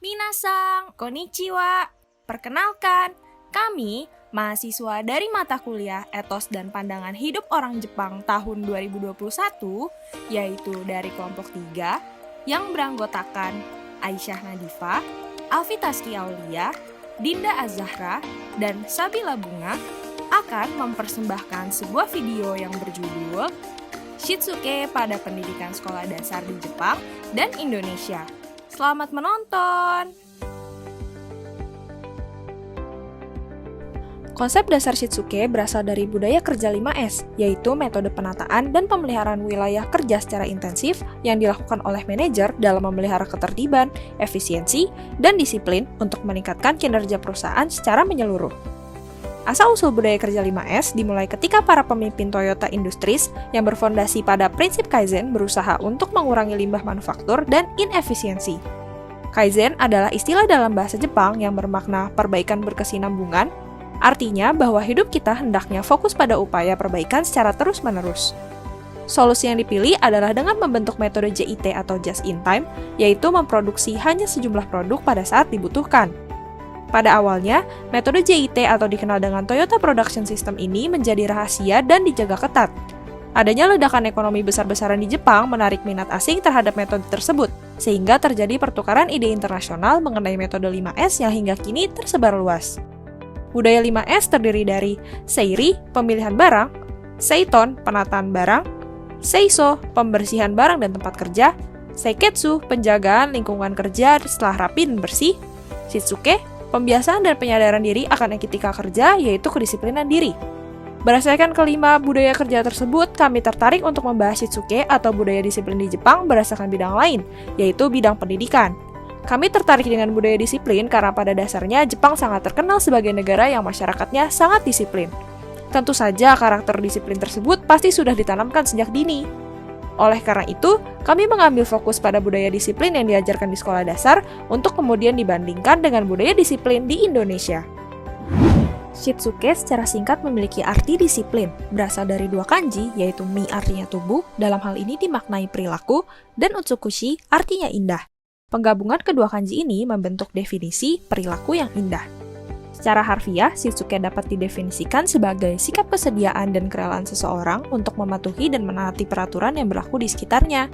Minasang, konnichiwa. Perkenalkan, kami mahasiswa dari mata kuliah Etos dan Pandangan Hidup Orang Jepang tahun 2021, yaitu dari kelompok 3 yang beranggotakan Aisyah Nadifa, Alfi Taski Aulia, Dinda Azahra, dan Sabila Bunga akan mempersembahkan sebuah video yang berjudul Shitsuke pada Pendidikan Sekolah Dasar di Jepang dan Indonesia. Selamat menonton! Konsep dasar Shitsuke berasal dari budaya kerja 5S, yaitu metode penataan dan pemeliharaan wilayah kerja secara intensif yang dilakukan oleh manajer dalam memelihara ketertiban, efisiensi, dan disiplin untuk meningkatkan kinerja perusahaan secara menyeluruh. Asal-usul budaya kerja 5S dimulai ketika para pemimpin Toyota Industries yang berfondasi pada prinsip Kaizen berusaha untuk mengurangi limbah manufaktur dan inefisiensi. Kaizen adalah istilah dalam bahasa Jepang yang bermakna perbaikan berkesinambungan, artinya bahwa hidup kita hendaknya fokus pada upaya perbaikan secara terus-menerus. Solusi yang dipilih adalah dengan membentuk metode JIT atau Just in Time, yaitu memproduksi hanya sejumlah produk pada saat dibutuhkan. Pada awalnya, metode JIT atau dikenal dengan Toyota Production System ini menjadi rahasia dan dijaga ketat. Adanya ledakan ekonomi besar-besaran di Jepang menarik minat asing terhadap metode tersebut, sehingga terjadi pertukaran ide internasional mengenai metode 5S yang hingga kini tersebar luas. Budaya 5S terdiri dari Seiri, pemilihan barang, Seiton, penataan barang, Seiso, pembersihan barang dan tempat kerja, Seiketsu, penjagaan lingkungan kerja setelah rapi dan bersih, Shitsuke, pembiasaan dan penyadaran diri akan etika kerja, yaitu kedisiplinan diri. Berdasarkan kelima budaya kerja tersebut, kami tertarik untuk membahas Shitsuke atau budaya disiplin di Jepang berdasarkan bidang lain, yaitu bidang pendidikan. Kami tertarik dengan budaya disiplin karena pada dasarnya Jepang sangat terkenal sebagai negara yang masyarakatnya sangat disiplin. Tentu saja karakter disiplin tersebut pasti sudah ditanamkan sejak dini. Oleh karena itu, kami mengambil fokus pada budaya disiplin yang diajarkan di sekolah dasar untuk kemudian dibandingkan dengan budaya disiplin di Indonesia. Shitsuke secara singkat memiliki arti disiplin, berasal dari dua kanji, yaitu mi artinya tubuh, dalam hal ini dimaknai perilaku, dan utsukushi artinya indah. Penggabungan kedua kanji ini membentuk definisi perilaku yang indah. Secara harfiah, Shitsuke dapat didefinisikan sebagai sikap kesediaan dan kerelaan seseorang untuk mematuhi dan menaati peraturan yang berlaku di sekitarnya.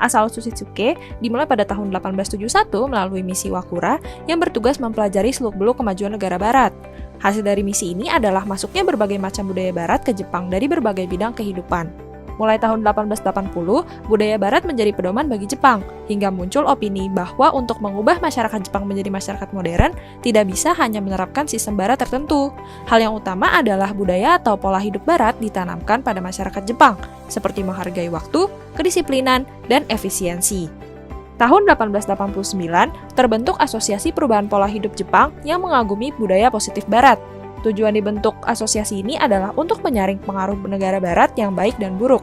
Asal-usul Shitsuke dimulai pada tahun 1871 melalui misi Wakura yang bertugas mempelajari seluk-beluk kemajuan negara barat. Hasil dari misi ini adalah masuknya berbagai macam budaya barat ke Jepang dari berbagai bidang kehidupan. Mulai tahun 1880, budaya barat menjadi pedoman bagi Jepang, hingga muncul opini bahwa untuk mengubah masyarakat Jepang menjadi masyarakat modern, tidak bisa hanya menerapkan sistem barat tertentu. Hal yang utama adalah budaya atau pola hidup barat ditanamkan pada masyarakat Jepang, seperti menghargai waktu, kedisiplinan, dan efisiensi. Tahun 1889, terbentuk Asosiasi Perubahan Pola Hidup Jepang yang mengagumi budaya positif barat. Tujuan dibentuk asosiasi ini adalah untuk menyaring pengaruh negara barat yang baik dan buruk.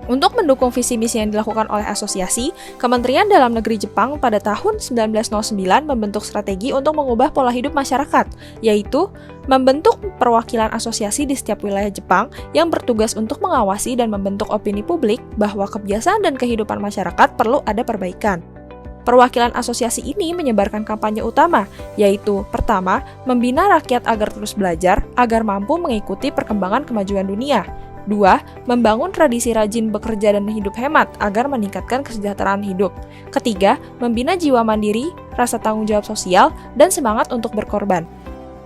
Untuk mendukung visi misi yang dilakukan oleh asosiasi, Kementerian Dalam Negeri Jepang pada tahun 1909 membentuk strategi untuk mengubah pola hidup masyarakat, yaitu membentuk perwakilan asosiasi di setiap wilayah Jepang yang bertugas untuk mengawasi dan membentuk opini publik bahwa kebiasaan dan kehidupan masyarakat perlu ada perbaikan. Perwakilan asosiasi ini menyebarkan kampanye utama, yaitu pertama, membina rakyat agar terus belajar, agar mampu mengikuti perkembangan kemajuan dunia. 2. Membangun tradisi rajin bekerja dan hidup hemat, agar meningkatkan kesejahteraan hidup. Ketiga, membina jiwa mandiri, rasa tanggung jawab sosial, dan semangat untuk berkorban.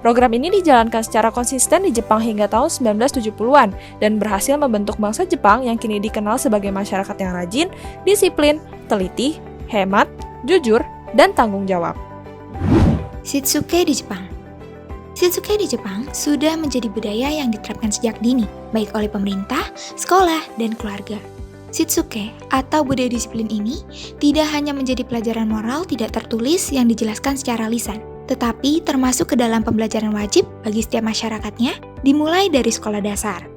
Program ini dijalankan secara konsisten di Jepang hingga tahun 1970-an, dan berhasil membentuk bangsa Jepang yang kini dikenal sebagai masyarakat yang rajin, disiplin, teliti, hemat, jujur, dan tanggung jawab. Shitsuke di Jepang. Shitsuke di Jepang sudah menjadi budaya yang diterapkan sejak dini, baik oleh pemerintah, sekolah, dan keluarga. Shitsuke atau budaya disiplin ini tidak hanya menjadi pelajaran moral tidak tertulis yang dijelaskan secara lisan, tetapi termasuk ke dalam pembelajaran wajib bagi setiap masyarakatnya, dimulai dari sekolah dasar.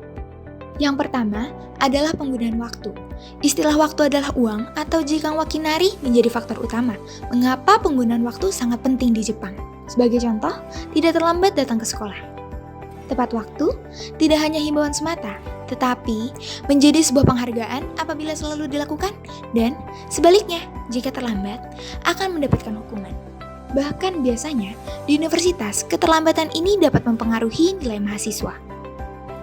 Yang pertama adalah penggunaan waktu. Istilah waktu adalah uang atau jikang wakinari menjadi faktor utama. Mengapa penggunaan waktu sangat penting di Jepang? Sebagai contoh, tidak terlambat datang ke sekolah. Tepat waktu tidak hanya himbauan semata, tetapi menjadi sebuah penghargaan apabila selalu dilakukan, dan sebaliknya, jika terlambat, akan mendapatkan hukuman. Bahkan biasanya, di universitas, keterlambatan ini dapat mempengaruhi nilai mahasiswa.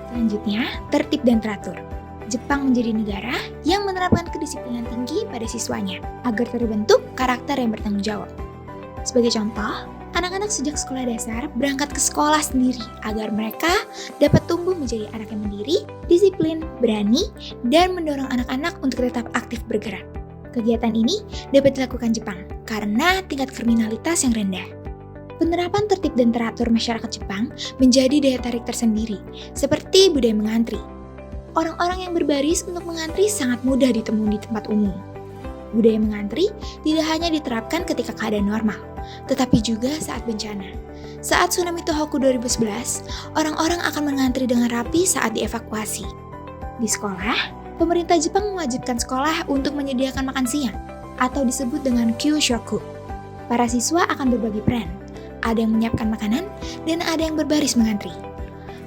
Selanjutnya, tertib dan teratur. Jepang menjadi negara yang menerapkan kedisiplinan tinggi pada siswanya agar terbentuk karakter yang bertanggung jawab. Sebagai contoh, anak-anak sejak sekolah dasar berangkat ke sekolah sendiri agar mereka dapat tumbuh menjadi anak yang mandiri, disiplin, berani, dan mendorong anak-anak untuk tetap aktif bergerak. Kegiatan ini dapat dilakukan Jepang karena tingkat kriminalitas yang rendah. Penerapan tertib dan teratur masyarakat Jepang menjadi daya tarik tersendiri, seperti budaya mengantri. Orang-orang yang berbaris untuk mengantri sangat mudah ditemui di tempat umum. Budaya mengantri tidak hanya diterapkan ketika keadaan normal, tetapi juga saat bencana. Saat tsunami Tohoku 2011, orang-orang akan mengantri dengan rapi saat dievakuasi. Di sekolah, pemerintah Jepang mewajibkan sekolah untuk menyediakan makan siang, atau disebut dengan kyushoku. Para siswa akan berbagi peran, ada yang menyiapkan makanan, dan ada yang berbaris mengantri.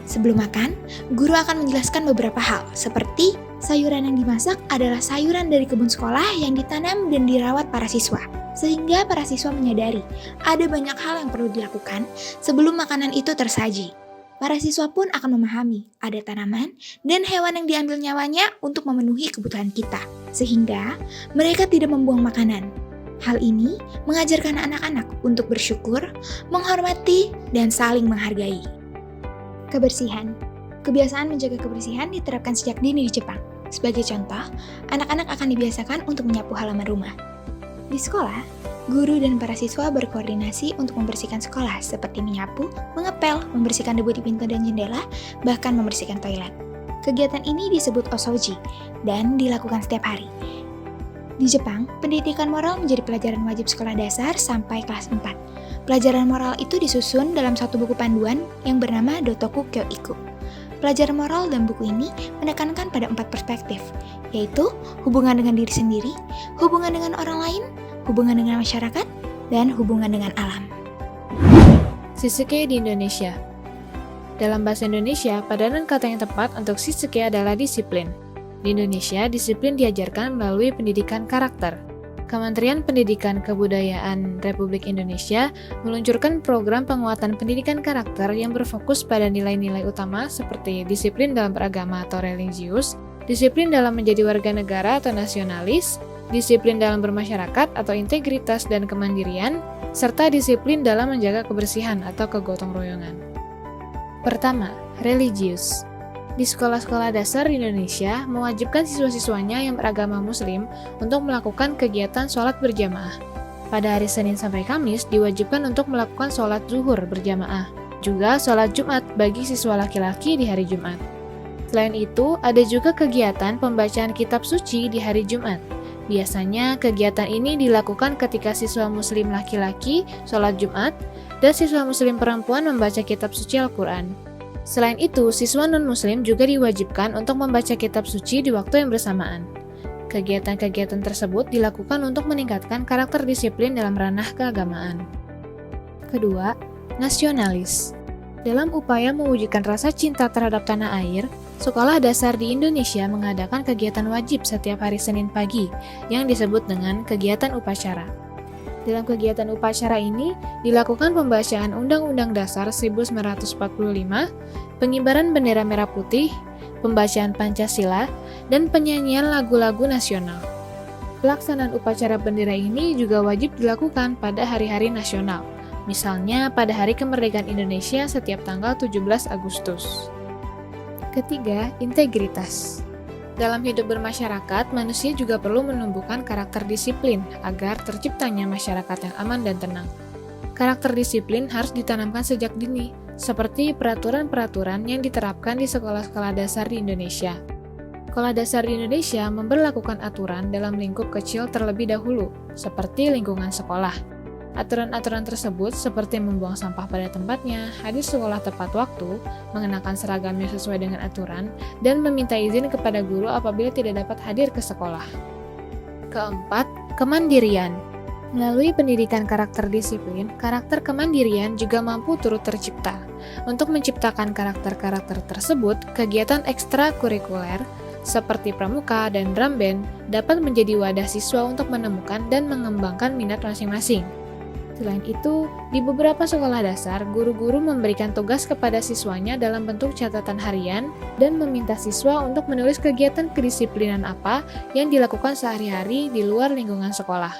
Sebelum makan, guru akan menjelaskan beberapa hal, seperti sayuran yang dimasak adalah sayuran dari kebun sekolah yang ditanam dan dirawat para siswa. Sehingga para siswa menyadari ada banyak hal yang perlu dilakukan sebelum makanan itu tersaji. Para siswa pun akan memahami ada tanaman dan hewan yang diambil nyawanya untuk memenuhi kebutuhan kita, sehingga mereka tidak membuang makanan. Hal ini mengajarkan anak-anak untuk bersyukur, menghormati, dan saling menghargai. Kebersihan. Kebiasaan menjaga kebersihan diterapkan sejak dini di Jepang. Sebagai contoh, anak-anak akan dibiasakan untuk menyapu halaman rumah. Di sekolah, guru dan para siswa berkoordinasi untuk membersihkan sekolah seperti menyapu, mengepel, membersihkan debu di pintu dan jendela, bahkan membersihkan toilet. Kegiatan ini disebut osoji dan dilakukan setiap hari. Di Jepang, pendidikan moral menjadi pelajaran wajib sekolah dasar sampai kelas 4. Pelajaran moral itu disusun dalam satu buku panduan yang bernama Dotoku Kyoiku. Pelajaran moral dalam buku ini menekankan pada 4 perspektif, yaitu hubungan dengan diri sendiri, hubungan dengan orang lain, hubungan dengan masyarakat, dan hubungan dengan alam. Shitsuke di Indonesia. Dalam bahasa Indonesia, padanan kata yang tepat untuk Shitsuke adalah disiplin. Di Indonesia, disiplin diajarkan melalui pendidikan karakter. Kementerian Pendidikan Kebudayaan Republik Indonesia meluncurkan program penguatan pendidikan karakter yang berfokus pada nilai-nilai utama seperti disiplin dalam beragama atau religius, disiplin dalam menjadi warga negara atau nasionalis, disiplin dalam bermasyarakat atau integritas dan kemandirian, serta disiplin dalam menjaga kebersihan atau kegotong royongan. Pertama, religius. Di sekolah-sekolah dasar di Indonesia mewajibkan siswa-siswanya yang beragama Muslim untuk melakukan kegiatan sholat berjamaah. Pada hari Senin sampai Kamis diwajibkan untuk melakukan sholat zuhur berjamaah, juga sholat Jumat bagi siswa laki-laki di hari Jumat. Selain itu, ada juga kegiatan pembacaan kitab suci di hari Jumat. Biasanya kegiatan ini dilakukan ketika siswa Muslim laki-laki sholat Jumat dan siswa Muslim perempuan membaca kitab suci Al-Quran. Selain itu, siswa non-muslim juga diwajibkan untuk membaca kitab suci di waktu yang bersamaan. Kegiatan-kegiatan tersebut dilakukan untuk meningkatkan karakter disiplin dalam ranah keagamaan. Kedua, nasionalis. Dalam upaya mewujudkan rasa cinta terhadap tanah air, sekolah dasar di Indonesia mengadakan kegiatan wajib setiap hari Senin pagi yang disebut dengan kegiatan upacara. Dalam kegiatan upacara ini, dilakukan pembacaan Undang-Undang Dasar 1945, pengibaran bendera merah putih, pembacaan Pancasila, dan penyanyian lagu-lagu nasional. Pelaksanaan upacara bendera ini juga wajib dilakukan pada hari-hari nasional, misalnya pada Hari Kemerdekaan Indonesia setiap tanggal 17 Agustus. Ketiga, integritas. Dalam hidup bermasyarakat, manusia juga perlu menumbuhkan karakter disiplin agar terciptanya masyarakat yang aman dan tenang. Karakter disiplin harus ditanamkan sejak dini, seperti peraturan-peraturan yang diterapkan di sekolah-sekolah dasar di Indonesia. Sekolah dasar di Indonesia memberlakukan aturan dalam lingkup kecil terlebih dahulu, seperti lingkungan sekolah. Aturan-aturan tersebut seperti membuang sampah pada tempatnya, hadir sekolah tepat waktu, mengenakan seragamnya sesuai dengan aturan, dan meminta izin kepada guru apabila tidak dapat hadir ke sekolah. Keempat, kemandirian. Melalui pendidikan karakter disiplin, karakter kemandirian juga mampu turut tercipta. Untuk menciptakan karakter-karakter tersebut, kegiatan ekstrakurikuler seperti pramuka dan drum band, dapat menjadi wadah siswa untuk menemukan dan mengembangkan minat masing-masing. Selain itu, di beberapa sekolah dasar, guru-guru memberikan tugas kepada siswanya dalam bentuk catatan harian dan meminta siswa untuk menulis kegiatan kedisiplinan apa yang dilakukan sehari-hari di luar lingkungan sekolah.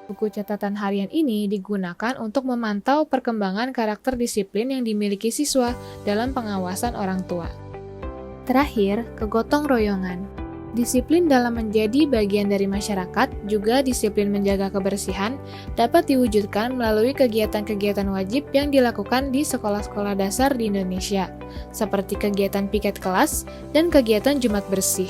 Buku catatan harian ini digunakan untuk memantau perkembangan karakter disiplin yang dimiliki siswa dalam pengawasan orang tua. Terakhir, kegotong royongan. Disiplin dalam menjadi bagian dari masyarakat, juga disiplin menjaga kebersihan, dapat diwujudkan melalui kegiatan-kegiatan wajib yang dilakukan di sekolah-sekolah dasar di Indonesia, seperti kegiatan piket kelas dan kegiatan Jumat Bersih.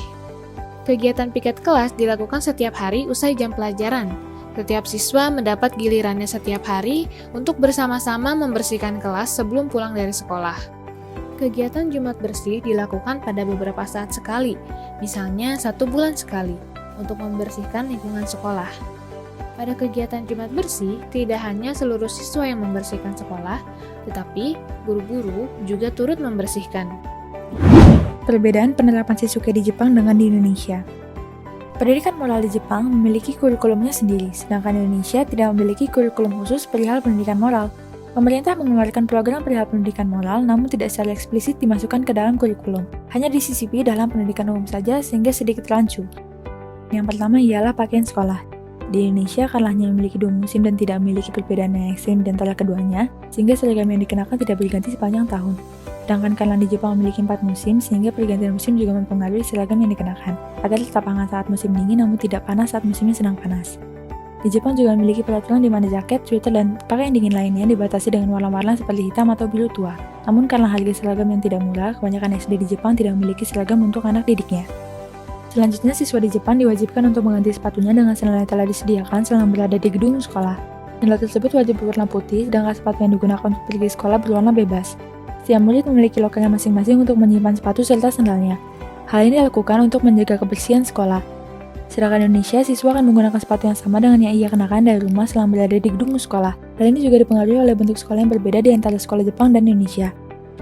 Kegiatan piket kelas dilakukan setiap hari usai jam pelajaran. Setiap siswa mendapat gilirannya setiap hari untuk bersama-sama membersihkan kelas sebelum pulang dari sekolah. Kegiatan Jumat Bersih dilakukan pada beberapa saat sekali, misalnya 1 bulan sekali, untuk membersihkan lingkungan sekolah. Pada kegiatan Jumat Bersih, tidak hanya seluruh siswa yang membersihkan sekolah, tetapi guru-guru juga turut membersihkan. Perbedaan penerapan Sitsuke di Jepang dengan di Indonesia. Pendidikan moral di Jepang memiliki kurikulumnya sendiri, sedangkan Indonesia tidak memiliki kurikulum khusus perihal pendidikan moral. Pemerintah mengeluarkan program perihal pendidikan moral, namun tidak secara eksplisit dimasukkan ke dalam kurikulum. Hanya disisipi dalam pendidikan umum saja, sehingga sedikit rancu. Yang pertama ialah pakaian sekolah. Di Indonesia karena hanya memiliki 2 musim dan tidak memiliki perbedaan yang ekstrim di antara keduanya, sehingga seragam yang dikenakan tidak berganti sepanjang tahun. Sedangkan karena di Jepang memiliki 4 musim, sehingga pergantian musim juga mempengaruhi seragam yang dikenakan, agar tetap hangat saat musim dingin namun tidak panas saat musimnya sedang panas. Di Jepang juga memiliki peraturan di mana jaket, sweater, dan pakaian dingin lainnya dibatasi dengan warna-warna seperti hitam atau biru tua. Namun karena harga seragam yang tidak murah, kebanyakan SD di Jepang tidak memiliki seragam untuk anak didiknya. Selanjutnya, siswa di Jepang diwajibkan untuk mengganti sepatunya dengan sandal yang telah disediakan selama berada di gedung sekolah. Sandal tersebut wajib berwarna putih, sedangkan sepatu yang digunakan untuk pergi sekolah berwarna bebas. Setiap murid memiliki lokernya masing-masing untuk menyimpan sepatu serta sandalnya. Hal ini dilakukan untuk menjaga kebersihan sekolah. Sedangkan Indonesia, siswa akan menggunakan sepatu yang sama dengan yang ia kenakan dari rumah selama berada di gedung sekolah. Hal ini juga dipengaruhi oleh bentuk sekolah yang berbeda di antara sekolah Jepang dan Indonesia.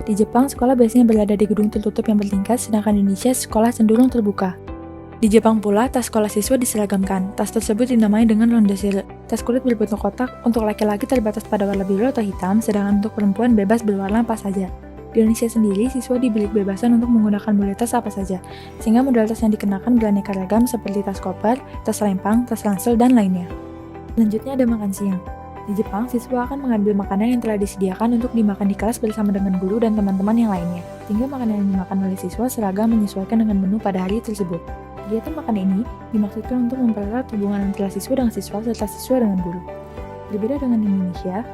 Di Jepang, sekolah biasanya berada di gedung tertutup yang bertingkat, sedangkan di Indonesia, sekolah cenderung terbuka. Di Jepang pula, tas sekolah siswa diseragamkan. Tas tersebut dinamai dengan rondesire. Tas kulit berbentuk kotak, untuk laki-laki terbatas pada warna biru atau hitam, sedangkan untuk perempuan bebas berwarna apa saja. Di Indonesia sendiri, siswa diberi kebebasan untuk menggunakan model tas apa saja, sehingga model tas yang dikenakan beraneka ragam seperti tas koper, tas lempang, tas ransel, dan lainnya. Selanjutnya ada makan siang. Di Jepang, siswa akan mengambil makanan yang telah disediakan untuk dimakan di kelas bersama dengan guru dan teman-teman yang lainnya, sehingga makanan yang dimakan oleh siswa seragam menyesuaikan dengan menu pada hari tersebut. Kegiatan makan ini dimaksudkan untuk mempererat hubungan antara siswa dengan siswa serta siswa dengan guru. Berbeda dengan di Indonesia,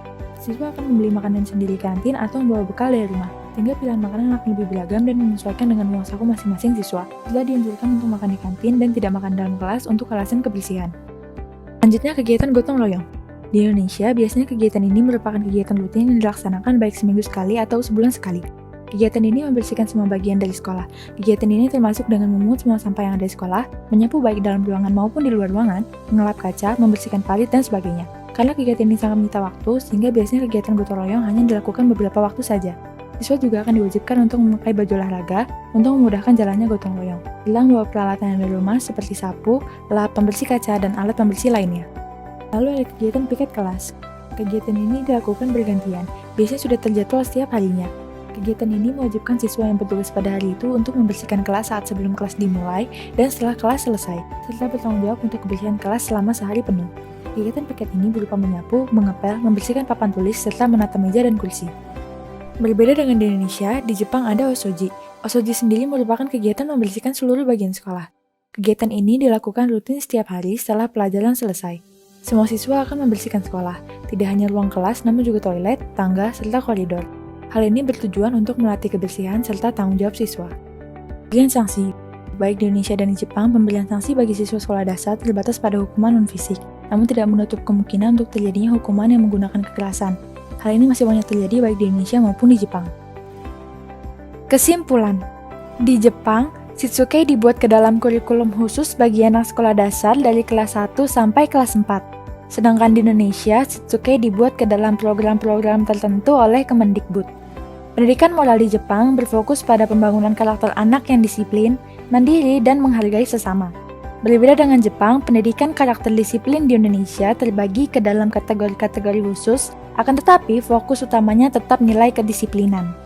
siswa akan membeli makanan sendiri di kantin atau membawa bekal dari rumah, sehingga pilihan makanan akan lebih beragam dan menyesuaikan dengan uang saku masing-masing siswa. Setelah dianjurkan untuk makan di kantin dan tidak makan dalam kelas untuk alasan kebersihan. Selanjutnya, kegiatan gotong royong. Di Indonesia, biasanya kegiatan ini merupakan kegiatan rutin yang dilaksanakan baik seminggu sekali atau sebulan sekali. Kegiatan ini membersihkan semua bagian dari sekolah. Kegiatan ini termasuk dengan memungut semua sampah yang ada di sekolah, menyapu baik dalam ruangan maupun di luar ruangan, mengelap kaca, membersihkan parit, dan sebagainya. Karena kegiatan ini sangat menyita waktu, sehingga biasanya kegiatan gotong royong hanya dilakukan beberapa waktu saja. Siswa juga akan diwajibkan untuk memakai baju olahraga untuk memudahkan jalannya gotong royong. Bila membawa peralatan yang dari rumah seperti sapu, lap pembersih kaca, dan alat pembersih lainnya. Lalu ada kegiatan piket kelas. Kegiatan ini dilakukan bergantian, biasanya sudah terjadwal setiap harinya. Kegiatan ini mewajibkan siswa yang bertugas pada hari itu untuk membersihkan kelas saat sebelum kelas dimulai dan setelah kelas selesai, serta bertanggung jawab untuk kebersihan kelas selama sehari penuh. Kegiatan piket ini berupa menyapu, mengepel, membersihkan papan tulis, serta menata meja dan kursi. Berbeda dengan di Indonesia, di Jepang ada osoji. Osoji sendiri merupakan kegiatan membersihkan seluruh bagian sekolah. Kegiatan ini dilakukan rutin setiap hari setelah pelajaran selesai. Semua siswa akan membersihkan sekolah, tidak hanya ruang kelas namun juga toilet, tangga, serta koridor. Hal ini bertujuan untuk melatih kebersihan serta tanggung jawab siswa. Pemberian sanksi. Baik di Indonesia dan di Jepang, pemberian sanksi bagi siswa sekolah dasar terbatas pada hukuman non-fisik, namun tidak menutup kemungkinan untuk terjadinya hukuman yang menggunakan kekerasan. Hal ini masih banyak terjadi baik di Indonesia maupun di Jepang. Kesimpulan, di Jepang, Sitsuke dibuat ke dalam kurikulum khusus bagi anak sekolah dasar dari kelas 1 sampai kelas 4. Sedangkan di Indonesia, Sitsuke dibuat ke dalam program-program tertentu oleh Kemendikbud. Pendidikan moral di Jepang berfokus pada pembangunan karakter anak yang disiplin, mandiri, dan menghargai sesama. Berbeda dengan Jepang, pendidikan karakter disiplin di Indonesia terbagi ke dalam kategori-kategori khusus, akan tetapi fokus utamanya tetap nilai kedisiplinan.